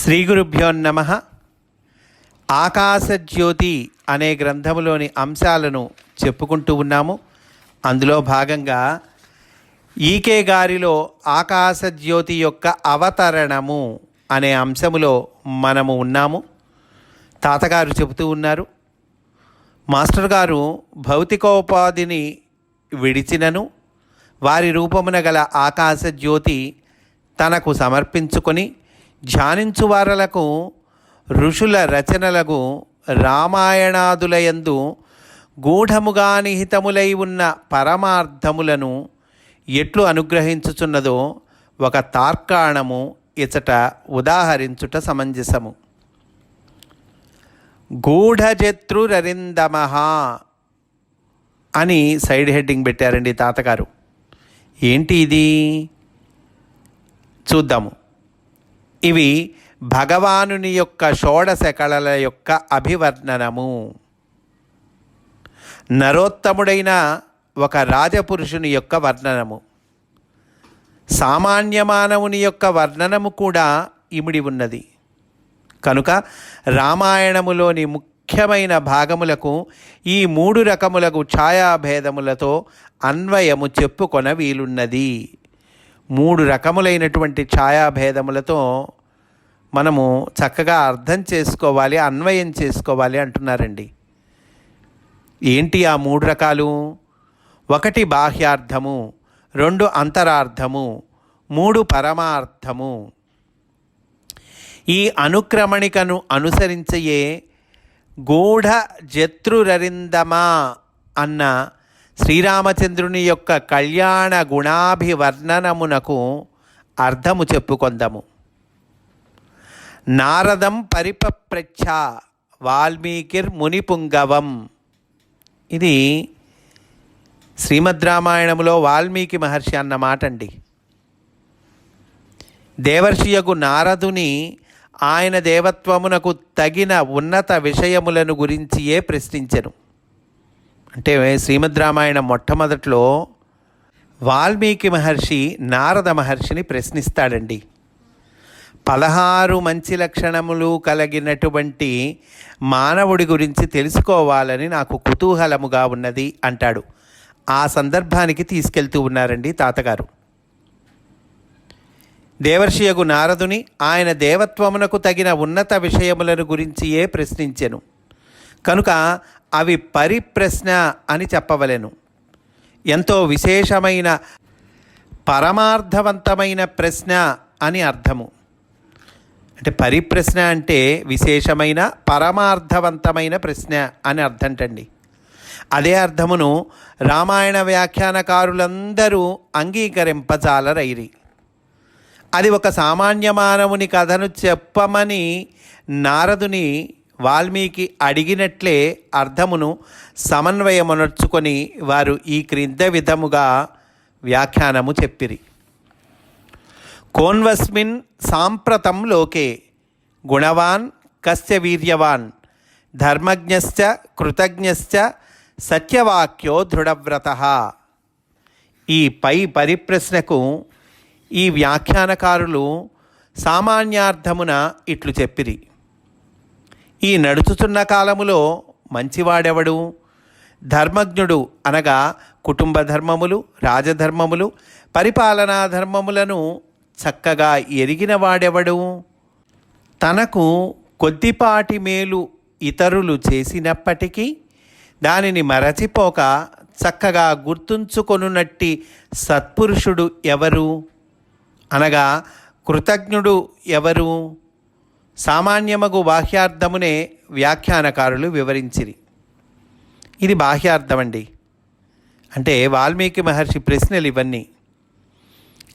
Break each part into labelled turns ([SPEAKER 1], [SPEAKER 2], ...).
[SPEAKER 1] శ్రీ గురుభ్యో నమః. ఆకాశజ్యోతి అనే గ్రంథములోని అంశాలను చెప్పుకుంటూ ఉన్నాము. అందులో భాగంగా ఈకే గారిలో ఆకాశజ్యోతి యొక్క అవతరణము అనే అంశములో మనము ఉన్నాము. తాతగారు చెబుతూ ఉన్నారు, మాస్టర్ గారు భౌతికోపాధిని విడిచినను వారి రూపమున గల ఆకాశజ్యోతి తనకు సమర్పించుకొని ధ్యానించువారలకు ఋషుల రచనలకు రామాయణాదులయందు గూఢముగా నిహితములై ఉన్న పరమార్థములను ఎట్లు అనుగ్రహించుచున్నదో ఒక తార్కాణము ఇచట ఉదాహరించుట సమంజసము. గూఢజత్రురరిందమః అని సైడ్ హెడ్డింగ్ పెట్టారండి తాతగారు. ఏంటి ఇది చూద్దాము. ఇవి భగవానుని యొక్క షోడశ కళల యొక్క అభివర్ణనము. నరోత్తముడైన ఒక రాజపురుషుని యొక్క వర్ణనము, సామాన్య మానవుని యొక్క వర్ణనము కూడా ఇమిడి ఉన్నది. కనుక రామాయణములోని ముఖ్యమైన భాగములకు ఈ 3 రకములకు ఛాయాభేదములతో అన్వయము చెప్పుకొన వీలున్నది. 3 రకములైనటువంటి ఛాయాభేదములతో మనము చక్కగా అర్థం చేసుకోవాలి, అన్వయం చేసుకోవాలి అంటున్నారండి. ఏంటి ఆ 3 రకాలు? 1 బాహ్యార్థము, 2 అంతరార్థము, 3 పరమార్థము. ఈ అనుక్రమణికను అనుసరించయే గూఢ జత్రురరిందమా అన్న శ్రీరామచంద్రుని యొక్క కళ్యాణ గుణాభివర్ణనమునకు అర్థము చెప్పుకొందాము. నారదం పరిపప్రచ్ఛ వాల్మీకిర్ మునిపుంగవం. ఇది శ్రీమద్ రామాయణములో వాల్మీకి మహర్షి అన్న మాట అండి. దేవర్షియగు నారదుని ఆయన దేవత్వమునకు తగిన ఉన్నత విషయములను గురించియే ప్రశ్నించెను. అంటే శ్రీమద్ రామాయణం మొట్టమొదట్లో వాల్మీకి మహర్షి నారద మహర్షిని ప్రశ్నిస్తాడండి. 16 మంచి లక్షణములు కలిగినటువంటి మానవుడి గురించి తెలుసుకోవాలని నాకు కుతూహలముగా ఉన్నది అంటాడు. ఆ సందర్భానికి తీసుకెళ్తూ ఉన్నారండి తాతగారు. దేవర్షియగు నారదుని ఆయన దేవత్వమునకు తగిన ఉన్నత విషయములను గురించియే ప్రశ్నించెను కనుక అవి పరిప్రశ్న అని చెప్పవలెను. ఎంతో విశేషమైన పరమార్థవంతమైన ప్రశ్న అని అర్థము. అంటే పరిప్రశ్న అంటే విశేషమైన పరమార్థవంతమైన ప్రశ్న అని అర్థంటండి. అదే అర్థమును రామాయణ వ్యాఖ్యానకారులందరూ అంగీకరింపజాలరైరి. అది ఒక సామాన్య మానవుని కథను చెప్పమని నారదుని వాల్మీకి అడిగినట్లే అర్థమును సమన్వయమునర్చుకొని వారు ఈ క్రింద విధముగా వ్యాఖ్యానము చెప్పిరి. కోన్వస్మిన్ సాంప్రతం లోకే గుణవాన్ కస్య వీర్యవాన్ ధర్మజ్ఞశ్చ కృతజ్ఞశ్చ సత్యవాక్యో దృఢవ్రతః. ఈ పై పరిప్రశ్నకు ఈ వ్యాఖ్యానకారులు సామాన్యార్థమున ఇట్లు చెప్పిరి. ఈ నడుచుచున్న కాలములో మంచివాడెవడు? ధర్మజ్ఞుడు అనగా కుటుంబ ధర్మములు, రాజధర్మములు, పరిపాలనా ధర్మములను చక్కగా ఎరిగిన వాడెవడు? తనకు కొద్దిపాటి మేలు ఇతరులు చేసినప్పటికీ దానిని మరచిపోక చక్కగా గుర్తుంచుకొనున్నట్టి సత్పురుషుడు ఎవరు? అనగా కృతజ్ఞుడు ఎవరు? సామాన్యమగు బాహ్యార్థమునే వ్యాఖ్యానకారులు వివరించిరి. ఇది బాహ్యార్థమండి. అంటే వాల్మీకి మహర్షి ప్రశ్నలు ఇవన్నీ.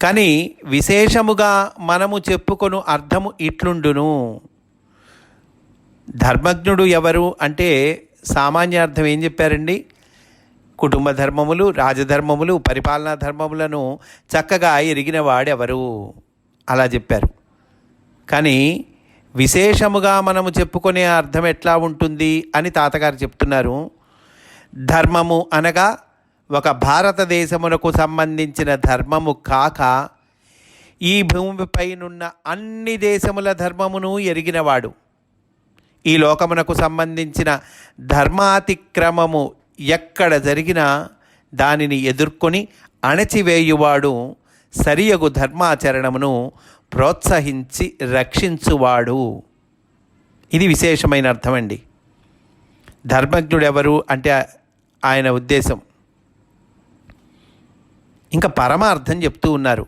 [SPEAKER 1] కానీ విశేషముగా మనము చెప్పుకొను అర్థము ఇట్లుండును. ధర్మజ్ఞుడు ఎవరు అంటే సామాన్యార్థం ఏం చెప్పారండి? కుటుంబ ధర్మములు, రాజధర్మములు, పరిపాలనా ధర్మములను చక్కగా ఎరిగిన వాడెవరు అలా చెప్పారు. కానీ విశేషముగా మనము చెప్పుకునే అర్థం ఎట్లా ఉంటుంది అని తాతగారు చెప్తున్నారు. ధర్మము అనగా ఒక భారతదేశమునకు సంబంధించిన ధర్మము కాక ఈ భూమిపైనున్న అన్ని దేశముల ధర్మమును ఎరిగినవాడు. ఈ లోకమునకు సంబంధించిన ధర్మాతిక్రమము ఎక్కడ జరిగినా దానిని ఎదుర్కొని అణచివేయువాడు, సరియగు ధర్మాచరణమును ప్రోత్సహించి రక్షించువాడు. ఇది విశేషమైన అర్థం అండి. ధర్మజ్ఞుడెవరు అంటే ఆయన ఉద్దేశం. ఇంకా పరమార్థం చెప్తూ ఉన్నారు.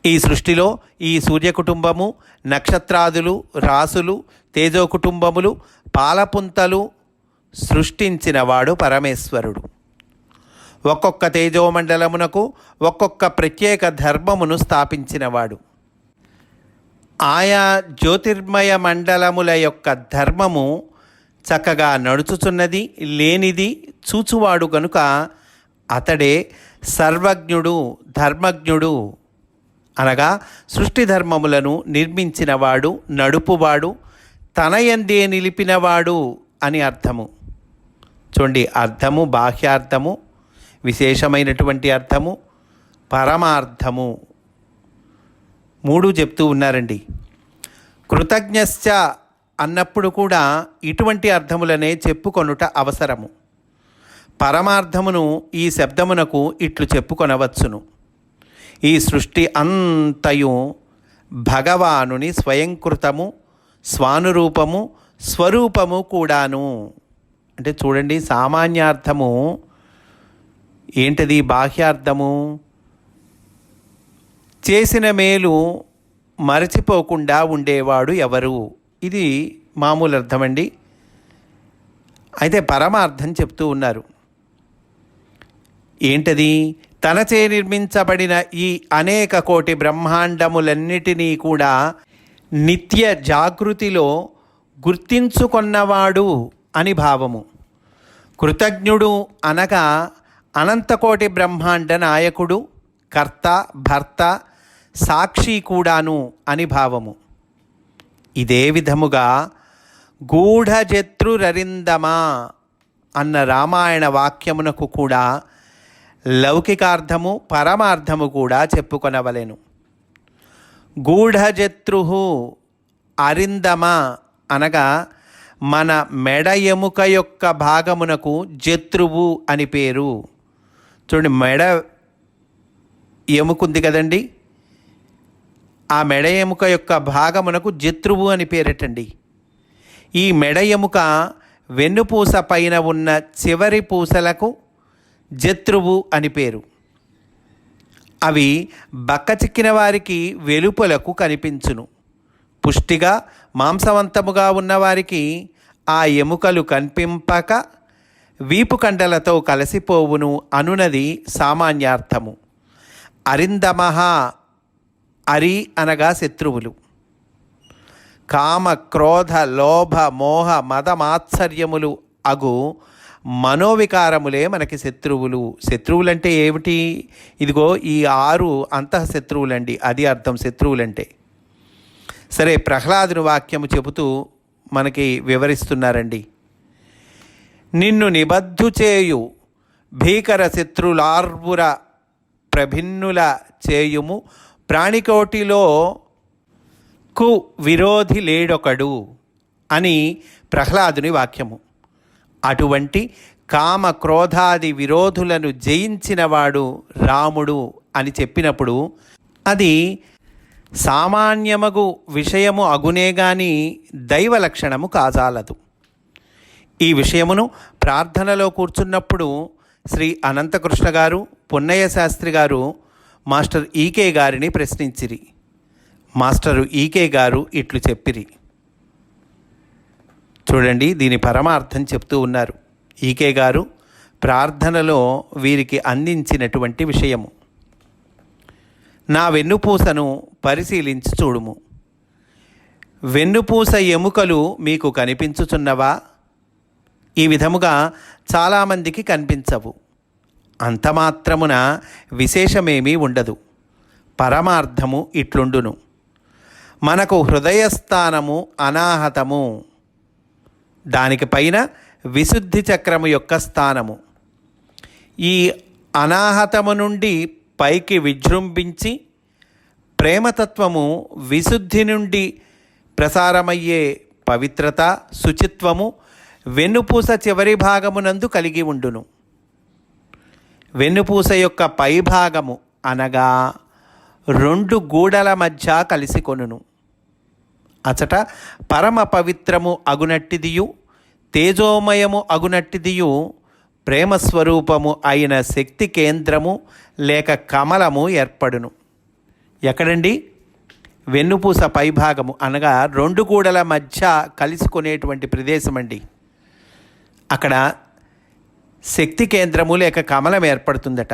[SPEAKER 1] ఈ సృష్టిలో ఈ సూర్య కుటుంబము, నక్షత్రాదులు, రాసులు, తేజో కుటుంబములు, పాలపుంతలు సృష్టించినవాడు పరమేశ్వరుడు. ఒక్కొక్క తేజోమండలమునకు ఒక్కొక్క ప్రత్యేక ధర్మమును స్థాపించినవాడు. ఆయా జ్యోతిర్మయ మండలముల యొక్క ధర్మము చక్కగా నడుచుచున్నది లేనిది చూచువాడు గనుక అతడే సర్వజ్ఞుడు, ధర్మజ్ఞుడు. అనగా సృష్టి ధర్మములను నిర్మించినవాడు, నడుపువాడు, తన యందే నిలిపినవాడు అని అర్థము. చూడండి, అర్థము, బాహ్యార్థము, విశేషమైనటువంటి అర్థము, పరమార్థము, మూడు చెప్తూ ఉన్నారండి. కృతజ్ఞశ్చ అన్నప్పుడు కూడా ఇటువంటి అర్థములనే చెప్పుకొనుట అవసరము. పరమార్థమును ఈ శబ్దమునకు ఇట్లు చెప్పుకొనవచ్చును: ఈ సృష్టి అంతయు భగవానుని స్వయంకృతము, స్వానురూపము, స్వరూపము కూడాను. అంటే చూడండి, సామాన్యార్థము ఏంటది? బాహ్యార్థము చేసిన మేలు మరచిపోకుండా ఉండేవాడు ఎవరు, ఇది మామూలు అర్థమండి. అయితే పరమార్థం చెప్తూ ఉన్నారు. ఏంటది? తనచే నిర్మించబడిన ఈ అనేక కోటి బ్రహ్మాండములన్నిటినీ కూడా నిత్య జాగృతిలో గుర్తించుకొన్నవాడు అని భావము. కృతజ్ఞుడు అనగా అనంతకోటి బ్రహ్మాండ నాయకుడు, కర్త, భర్త, సాక్షి కూడాను అని భావము. ఇదే విధముగా గూఢజత్రురరిందమా అన్న రామాయణ వాక్యమునకు కూడా లౌకికార్థము, పరమార్థము కూడా చెప్పుకొనవలెను. గూఢజత్రు అరిందమ అనగా మన మెడ ఎముక యొక్క భాగమునకు జత్రువు అని పేరు. చూడండి, మెడ ఎముక ఉంది కదండి, ఆ మెడ ఎముక యొక్క భాగమునకు జత్రువు అని పేరటండి. ఈ మెడ ఎముక వెన్నుపూస పైన ఉన్న చివరి పూసలకు జత్రువు అని పేరు. అవి బక్కచిక్కిన వారికి వెలుపలకు కనిపించును. పుష్టిగా మాంసవంతముగా ఉన్నవారికి ఆ ఎముకలు కనిపింపక వీపు కండలతో కలిసిపోవును అనునది సామాన్యార్థము. అరిందమహ, అరి అనగా శత్రువులు. కామ, క్రోధ, లోభ, మోహ, మదమాత్సర్యములు అగు మనోవికారములే మనకి శత్రువులు. శత్రువులంటే ఏమిటి? ఇదిగో ఈ 6 అంతఃశత్రువులండి, అది అర్థం శత్రువులంటే. సరే, ప్రహ్లాదుని వాక్యము చెబుతూ మనకి వివరిస్తున్నారండి. నిన్ను నిబద్ధు చేయు భీకర శత్రులార్వుర ప్రభిన్నుల చేయుము ప్రాణికోటిలో కు విరోధి లేడొకడు అని ప్రహ్లాదుని వాక్యము. అటువంటి కామ, క్రోధాది విరోధులను జయించినవాడు రాముడు అని చెప్పినప్పుడు అది సామాన్యమగు విషయము అగునే గాని దైవ లక్షణము కాజాలదు. ఈ విషయమును ప్రార్థనలో కూర్చున్నప్పుడు శ్రీ అనంతకృష్ణ గారు, పున్నయ్య శాస్త్రి గారు మాస్టర్ ఈకే గారిని ప్రశ్నించిరి. మాస్టరు ఈకే గారు ఇట్లు చెప్పిరి. చూడండి, దీని పరమార్థం చెప్తూ ఉన్నారు. ఈకే గారు ప్రార్థనలో వీరికి అందించినటువంటి విషయము: నా వెన్నుపూసను పరిశీలించి చూడుము. వెన్నుపూస ఎముకలు మీకు కనిపించుచున్నవా? ఈ విధముగా చాలామందికి కనిపించవు. అంతమాత్రమున విశేషమేమీ ఉండదు. పరమార్థము ఇట్లుండును: మనకు హృదయస్థానము అనాహతము, దానికి పైన విశుద్ధి చక్రము యొక్క స్థానము. ఈ అనాహతము నుండి పైకి విజృంభించి ప్రేమతత్వము విశుద్ధి నుండి ప్రసారమయ్యే పవిత్రత, శుచిత్వము వెన్నుపూస చివరి భాగమునందు కలిగి ఉండును. వెన్నుపూస యొక్క పైభాగము అనగా 2 గూడల మధ్య కలిసికొనును. అచట పరమ పవిత్రము అగునట్టిదియు తేజోమయము అగునట్టిదియు ప్రేమస్వరూపము అయిన శక్తి కేంద్రము లేక కమలము ఏర్పడును. ఎక్కడండి? వెన్నుపూస పైభాగము అనగా 2 గూడల మధ్య కలుసుకునేటువంటి ప్రదేశం అండి. అక్కడ శక్తి కేంద్రము లేక కమలం ఏర్పడుతుందట.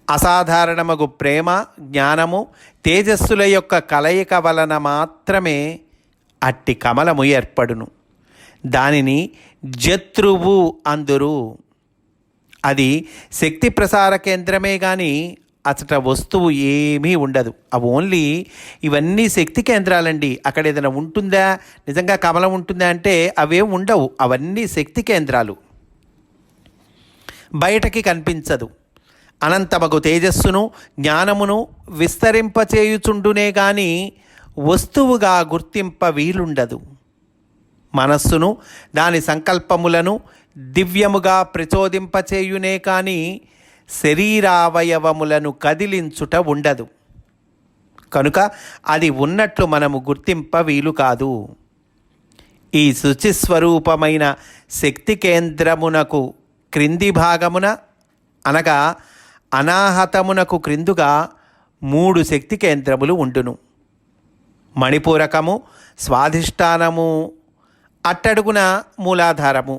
[SPEAKER 1] అసాధారణమగు ప్రేమ, జ్ఞానము, తేజస్సుల యొక్క కలయిక వలన మాత్రమే అట్టి కమలము ఏర్పడును. దానిని జత్రువు అందురు. అది శక్తి ప్రసార కేంద్రమే కానీ అచట వస్తువు ఏమీ ఉండదు. అవి ఓన్లీ ఇవన్నీ శక్తి కేంద్రాలండి. అక్కడ ఏదైనా ఉంటుందా, నిజంగా కమలం ఉంటుందా అంటే అవేం ఉండవు. అవన్నీ శక్తి కేంద్రాలు. బయటకి కనిపించదు. అనంతమగు తేజస్సును, జ్ఞానమును విస్తరింపచేయుచుండునే గాని వస్తువుగా గుర్తింప వీలుండదు. మనస్సును, దాని సంకల్పములను దివ్యముగా ప్రచోదింపచేయునే కానీ శరీరావయవములను కదిలించుట ఉండదు. కనుక అది ఉన్నట్లు మనము గుర్తింప వీలు కాదు. ఈ శుచిస్వరూపమైన శక్తి కేంద్రమునకు క్రింది భాగమున అనగా అనాహతమునకు క్రిందుగా 3 శక్తి కేంద్రములు ఉండును. మణిపూరకము, స్వాధిష్టానము, అట్టడుగున మూలాధారము.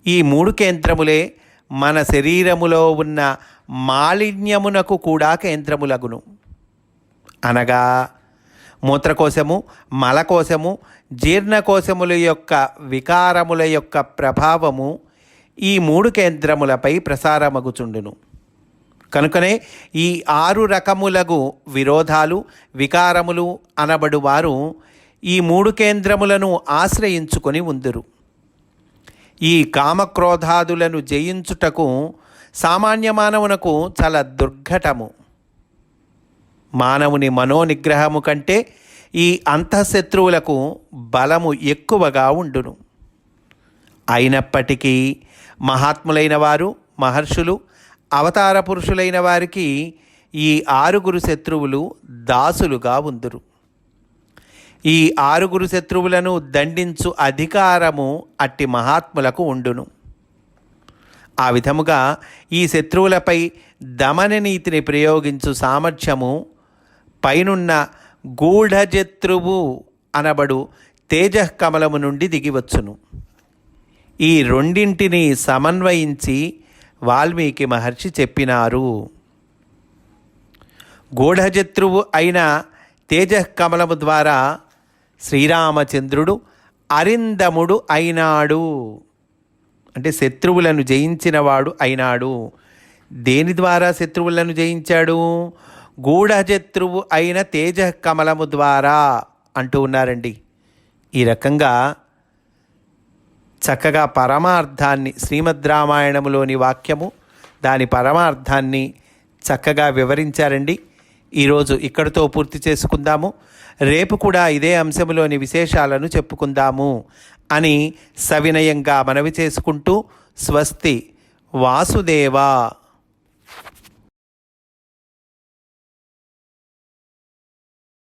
[SPEAKER 1] ఈ 3 కేంద్రములే మన శరీరములో ఉన్న మాలిన్యమునకు కూడా కేంద్రములగును. అనగా మూత్రకోశము, మలకోశము, జీర్ణకోశముల యొక్క వికారముల యొక్క ప్రభావము ఈ 3 కేంద్రములపై ప్రసారమగుచుండును. కనుకనే ఈ 6 రకములగు విరోధాలు, వికారములు అనబడువారు ఈ 3 కేంద్రములను ఆశ్రయించుకొని ఉందురు. ఈ కామక్రోధాదులను జయించుటకు సామాన్య మానవునకు చాలా దుర్ఘటము. మానవుని మనోనిగ్రహము కంటే ఈ అంతఃశత్రువులకు బలము ఎక్కువగా ఉండును. అయినప్పటికీ మహాత్ములైన వారు, మహర్షులు, అవతార పురుషులైన వారికి ఈ 6 శత్రువులు దాసులుగా ఉందురు. ఈ 6 శత్రువులను దండించు అధికారము అట్టి మహాత్ములకు ఉండును. ఆ విధముగా ఈ శత్రువులపై దమన నీతిని ప్రయోగించు సామర్థ్యము పైనున్న గూఢజత్రువు అనబడు తేజకమలము నుండి దిగివచ్చును. ఈ రెండింటిని సమన్వయించి వాల్మీకి మహర్షి చెప్పినారు. గూఢజత్రువు అయిన తేజకమలము ద్వారా శ్రీరామచంద్రుడు అరిందముడు అయినాడు. అంటే శత్రువులను జయించినవాడు అయినాడు. దేని ద్వారా శత్రువులను జయించాడు? గూఢజత్రువు అయిన తేజకమలము ద్వారా అంటూ ఉన్నారండి. ఈ రకంగా చక్కగా పరమార్థాన్ని, శ్రీమద్ రామాయణములోని వాక్యము దాని పరమార్థాన్ని చక్కగా వివరించారండి. ఈరోజు ఇక్కడితో పూర్తి చేసుకుందాము. రేపు కూడా ఇదే అంశములోని విశేషాలను చెప్పుకుందాము అని సవినయంగా మనవి చేసుకుంటూ స్వస్తి. వాసుదేవ.